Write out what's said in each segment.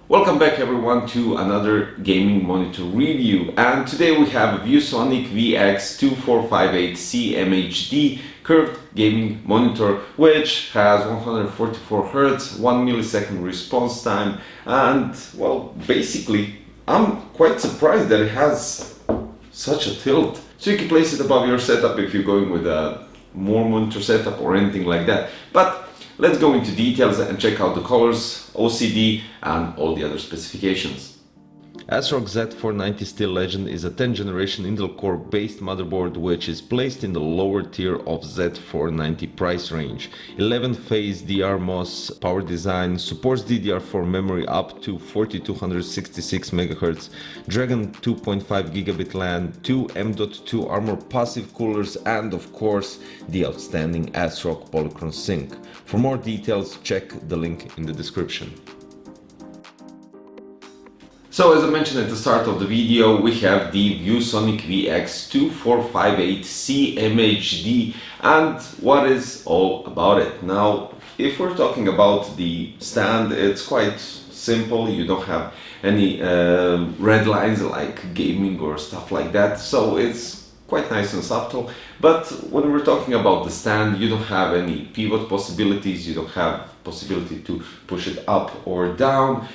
Welcome back everyone to another gaming monitor review, and today we have a ViewSonic VX2458-C-MHD curved gaming monitor which has 144 Hz, 1 millisecond response time, and well, basically I'm quite surprised that it has such a tilt. So you can place it above your setup if you're going with a more monitor setup or anything like that. But let's go into details and check out the colors, OCD and all the other specifications. ASRock Z490 Steel Legend is a 10th generation Intel Core based motherboard which is placed in the lower tier of Z490 price range. 11-phase DRMOS power design, supports DDR4 memory up to 4266 MHz, Dragon 2.5 gigabit LAN, 2 M.2 Armor passive coolers, and of course the outstanding ASRock Polychron Sync. For more details, check the link in the description. So as I mentioned at the start of the video, we have the ViewSonic VX2458-C-MHD, and what is all about it. Now, if we're talking about the stand, it's quite simple. You don't have any red lines like gaming or stuff like that, so it's quite nice and subtle. But when we're talking about the stand, you don't have any pivot possibilities, you don't have possibility to push it up or down.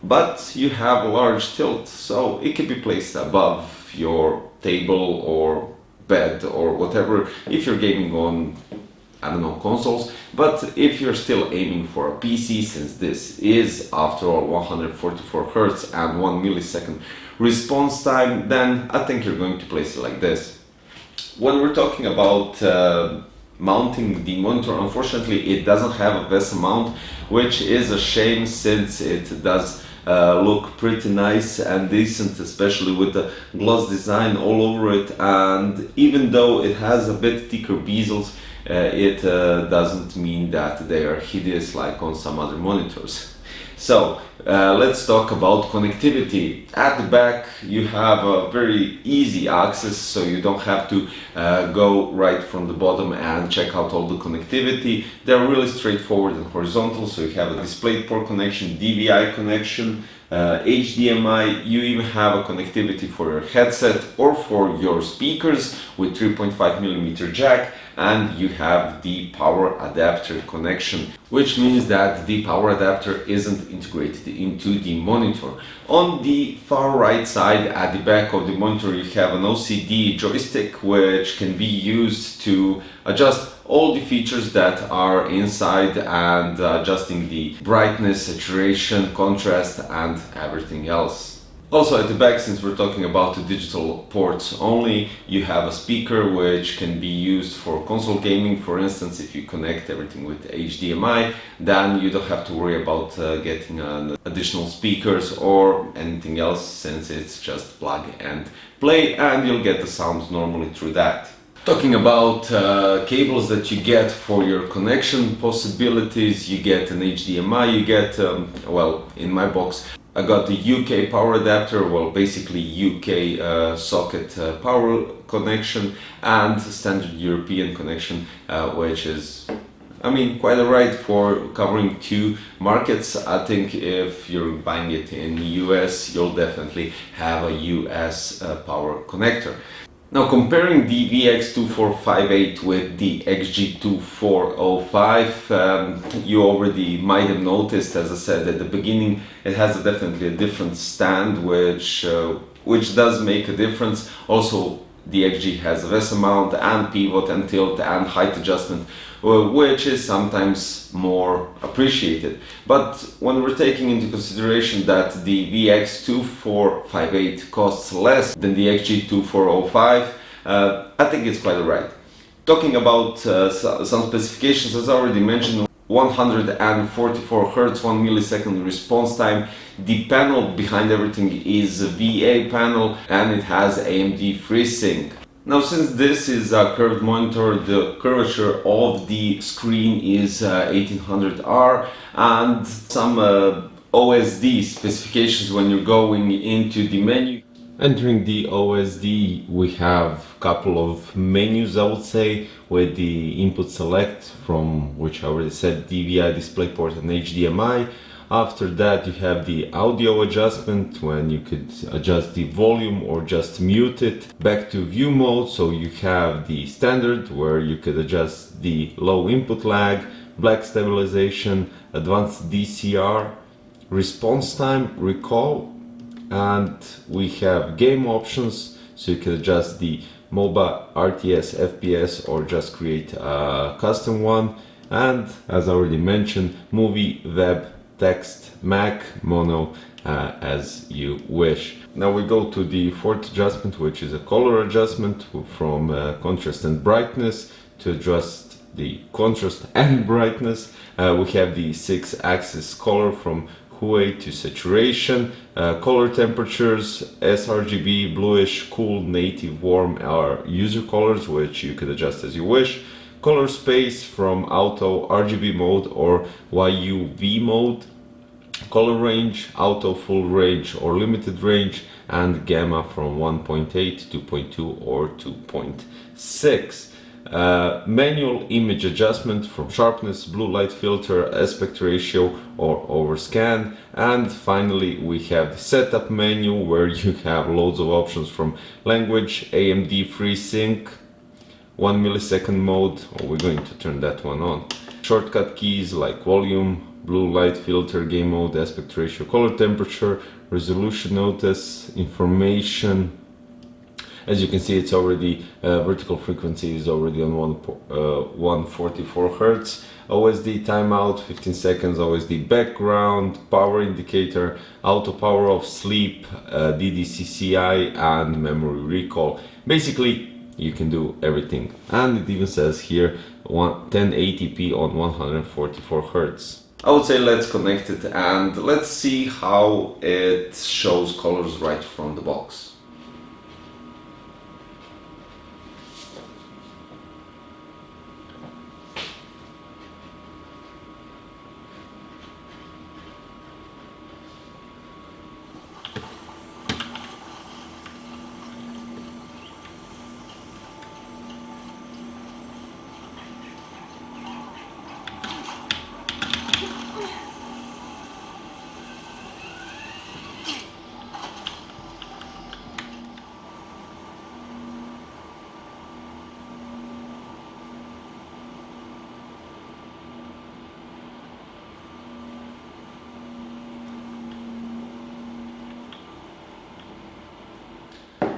But you have a large tilt, so it can be placed above your table or bed or whatever if you're gaming on, I don't know, consoles. But if you're still aiming for a PC, since this is after all 144 Hz and 1 millisecond response time, then I think you're going to place it like this. When we're talking about mounting the monitor, unfortunately it doesn't have a VESA mount, which is a shame since it does look pretty nice and decent, especially with the gloss design all over it, and even though it has a bit thicker bezels, it doesn't mean that they are hideous like on some other monitors. So let's talk about connectivity. At the back you have a very easy access, so you don't have to go right from the bottom and check out all the connectivity. They're really straightforward and horizontal, so you have a DisplayPort connection, DVI connection, HDMI, you even have a connectivity for your headset or for your speakers with 3.5mm jack, and you have the power adapter connection, which means that the power adapter isn't integrated into the monitor. On the far right side at the back of the monitor you have an OCD joystick which can be used to adjust all the features that are inside and adjusting the brightness, saturation, contrast and everything else. Also at the back, since we're talking about the digital ports only, you have a speaker which can be used for console gaming. For instance, if you connect everything with HDMI, then you don't have to worry about getting additional speakers or anything else, since it's just plug and play and you'll get the sound normally through that. Talking about cables that you get for your connection possibilities, you get an HDMI, you get, well, in my box I got the UK power adapter, well basically UK socket power connection, and standard European connection, which is, I mean, quite alright for covering two markets. I think if you're buying it in the US, you'll definitely have a US power connector. Now, comparing the VX2458 with the XG2405, you already might have noticed, as I said at the beginning, it has definitely a different stand, which does make a difference. Also, the XG has a VESA mount and pivot and tilt and height adjustment, which is sometimes more appreciated. But when we're taking into consideration that the VX2458 costs less than the XG2405, I think it's quite alright. Talking about some specifications, as I already mentioned, 144 Hz, 1 millisecond response time. The panel behind everything is a VA panel and it has AMD FreeSync. Now, since this is a curved monitor, the curvature of the screen is 1800R, and some OSD specifications when you're going into the menu. Entering the OSD, we have a couple of menus, I would say, with the input select, from which I already said DVI, DisplayPort and HDMI. After that you have the audio adjustment, when you could adjust the volume or just mute it. Back to view mode, so you have the standard where you could adjust the low input lag, black stabilization, advanced DCR, response time, recall, and we have game options, so you can adjust the MOBA, RTS, FPS, or just create a custom one. And as I already mentioned, movie, web, text, Mac, mono, as you wish. Now we go to the fourth adjustment, which is a color adjustment from contrast and brightness to adjust the contrast and brightness. We have the 6-axis color from Hue to saturation, color temperatures, sRGB, bluish, cool, native, warm are user colors, which you could adjust as you wish. Color space from auto, RGB mode or YUV mode. Color range, auto, full range or limited range, and gamma from 1.8, 2.2 or 2.6. Manual image adjustment from sharpness, blue light filter, aspect ratio or overscan. And finally we have the setup menu, where you have loads of options from language, AMD FreeSync, 1 millisecond mode, we're going to turn that one on. Shortcut keys like volume, blue light filter, game mode, aspect ratio, color temperature, resolution notice, information. As you can see, it's already vertical frequency is already on 144 Hz. OSD timeout 15 seconds, OSD background, power indicator, auto power off, sleep, DDCCI, and memory recall. Basically, you can do everything, and it even says here 1080p on 144 Hz. I would say let's connect it and let's see how it shows colors right from the box.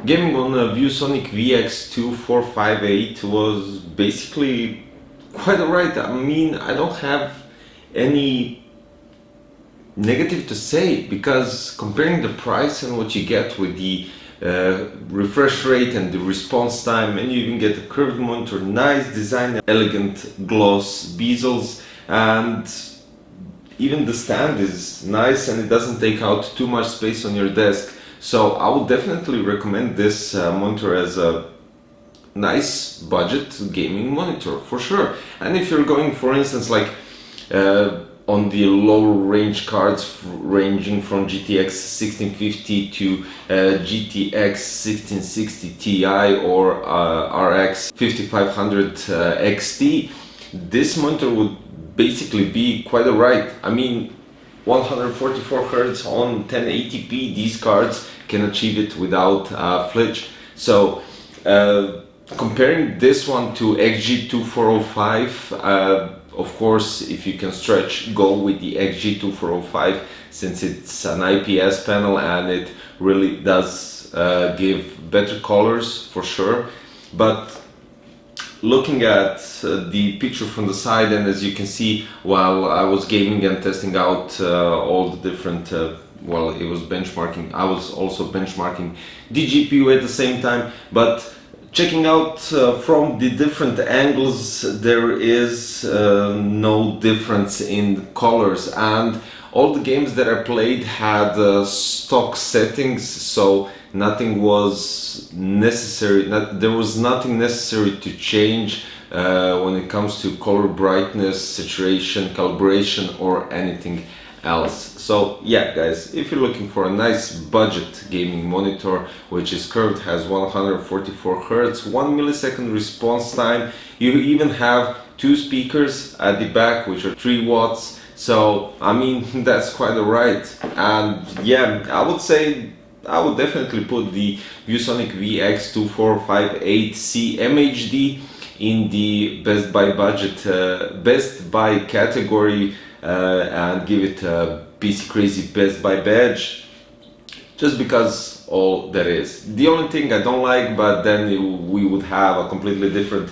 Gaming on a ViewSonic VX2458 was basically quite alright. I mean, I don't have any negative to say, because comparing the price and what you get with the refresh rate and the response time, and you even get a curved monitor, nice design, elegant gloss bezels, and even the stand is nice and it doesn't take out too much space on your desk. So I would definitely recommend this monitor as a nice budget gaming monitor for sure. And if you're going, for instance, like on the lower range cards ranging from GTX 1650 to GTX 1660 Ti or RX 5500 XT, this monitor would basically be quite alright. I mean, 144 Hz on 1080p, these cards can achieve it without flinch. So comparing this one to XG2405, of course, if you can stretch, go with the XG2405, since it's an IPS panel and it really does give better colors for sure. But looking at the picture from the side, and as you can see, while I was gaming and testing out all the different, well, it was benchmarking, I was also benchmarking the GPU at the same time, but checking out from the different angles, there is no difference in colors, and all the games that I played had stock settings, so nothing was necessary, there was nothing necessary to change when it comes to color brightness, saturation, calibration or anything else. So yeah guys, if you're looking for a nice budget gaming monitor which is curved, has 144 Hz, 1 millisecond response time, you even have two speakers at the back which are 3 watts, So I mean that's quite alright. And yeah, I would say I would definitely put the ViewSonic VX2458-C-MHD in the Best Buy budget, Best Buy category, and give it a PC Crazy Best Buy badge, just because all there is. The only thing I don't like, but then we would have a completely different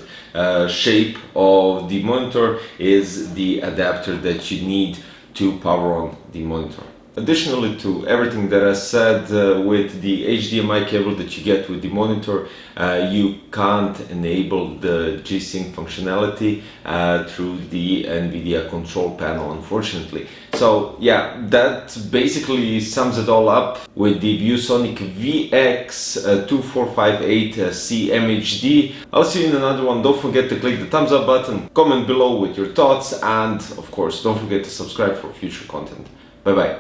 shape of the monitor, is the adapter that you need to power on the monitor. Additionally to everything that I said, with the HDMI cable that you get with the monitor, you can't enable the G-Sync functionality through the NVIDIA control panel, unfortunately. So yeah, that basically sums it all up with the ViewSonic VX2458-C-MHD. I'll see you in another one. Don't forget to click the thumbs up button, comment below with your thoughts, and of course don't forget to subscribe for future content. Bye bye.